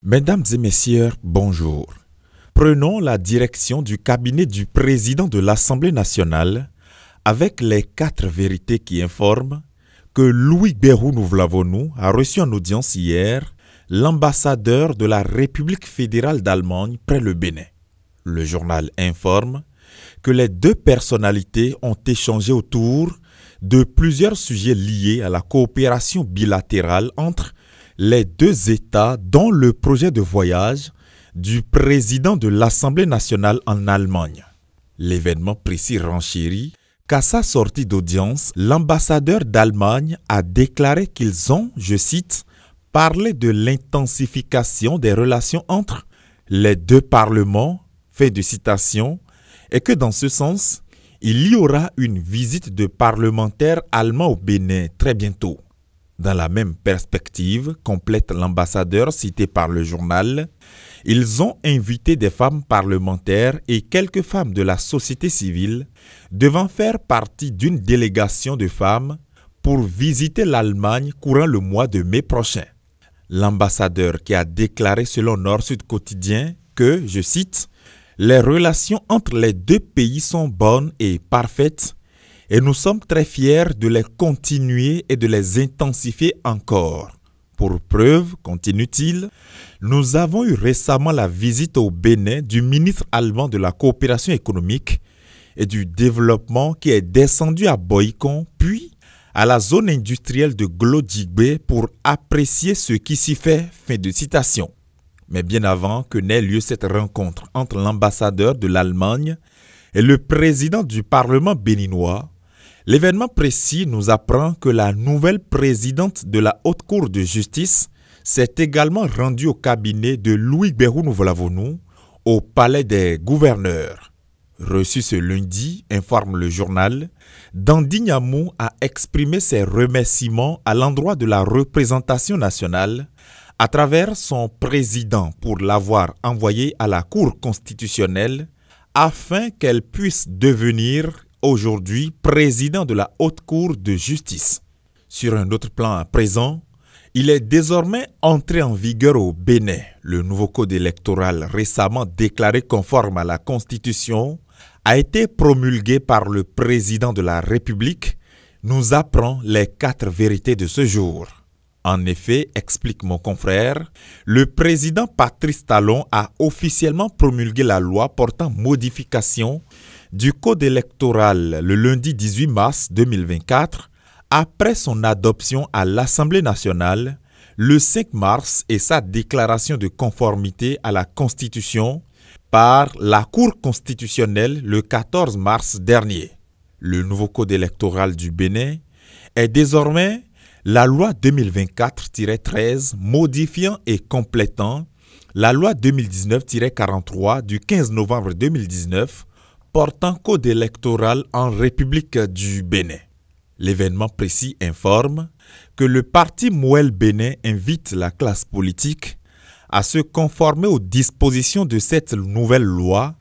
Mesdames et messieurs, bonjour. Prenons la direction du cabinet du président de l'Assemblée nationale avec les 4 vérités qui informent que Louis Béroux-Nouvelavonou a reçu en audience hier l'ambassadeur de la République fédérale d'Allemagne près le Bénin. Le journal informe que les 2 personnalités ont échangé autour de plusieurs sujets liés à la coopération bilatérale entre les 2 États, dont le projet de voyage du président de l'Assemblée nationale en Allemagne. L'événement précis renchérit qu'à sa sortie d'audience, l'ambassadeur d'Allemagne a déclaré qu'ils ont, je cite, « parlé de l'intensification des relations entre les 2 parlements », fait de citation, et que dans ce sens, il y aura une visite de parlementaires allemands au Bénin très bientôt. Dans la même perspective, complète l'ambassadeur cité par le journal, ils ont invité des femmes parlementaires et quelques femmes de la société civile devant faire partie d'une délégation de femmes pour visiter l'Allemagne courant le mois de mai prochain. L'ambassadeur qui a déclaré selon Nord-Sud Quotidien que, je cite, « les relations entre les 2 pays sont bonnes et parfaites et nous sommes très fiers de les continuer et de les intensifier encore. Pour preuve, continue-t-il, nous avons eu récemment la visite au Bénin du ministre allemand de la coopération économique et du développement qui est descendu à Boïcon, puis à la zone industrielle de Glodjigbe pour apprécier ce qui s'y fait. » Fin de citation. Mais bien avant que n'ait lieu cette rencontre entre l'ambassadeur de l'Allemagne et le président du Parlement béninois, l'événement précis nous apprend que la nouvelle présidente de la Haute Cour de justice s'est également rendue au cabinet de Louis Béroux-Nouvelavonou au Palais des gouverneurs. Reçu ce lundi, informe le journal, Dandy Nyamou a exprimé ses remerciements à l'endroit de la représentation nationale à travers son président pour l'avoir envoyé à la Cour constitutionnelle afin qu'elle puisse devenir aujourd'hui président de la Haute Cour de justice. Sur un autre plan à présent, il est désormais entré en vigueur au Bénin. Le nouveau code électoral récemment déclaré conforme à la Constitution a été promulgué par le président de la République, nous apprend les 4 vérités de ce jour. En effet, explique mon confrère, le président Patrice Talon a officiellement promulgué la loi portant modification du code électoral le lundi 18 mars 2024 après son adoption à l'Assemblée nationale le 5 mars et sa déclaration de conformité à la Constitution par la Cour constitutionnelle le 14 mars dernier. Le nouveau code électoral du Bénin est désormais la loi 2024-13 modifiant et complétant la loi 2019-43 du 15 novembre 2019 portant code électoral en République du Bénin. L'événement précis informe que le parti Mouel Bénin invite la classe politique à se conformer aux dispositions de cette nouvelle loi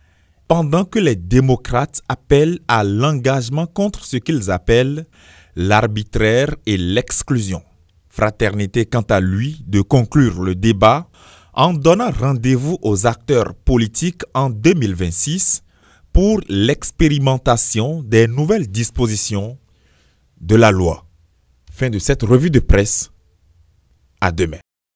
pendant que les démocrates appellent à l'engagement contre ce qu'ils appellent l'arbitraire et l'exclusion. Fraternité quant à lui de conclure le débat en donnant rendez-vous aux acteurs politiques en 2026 pour l'expérimentation des nouvelles dispositions de la loi. Fin de cette revue de presse. À demain.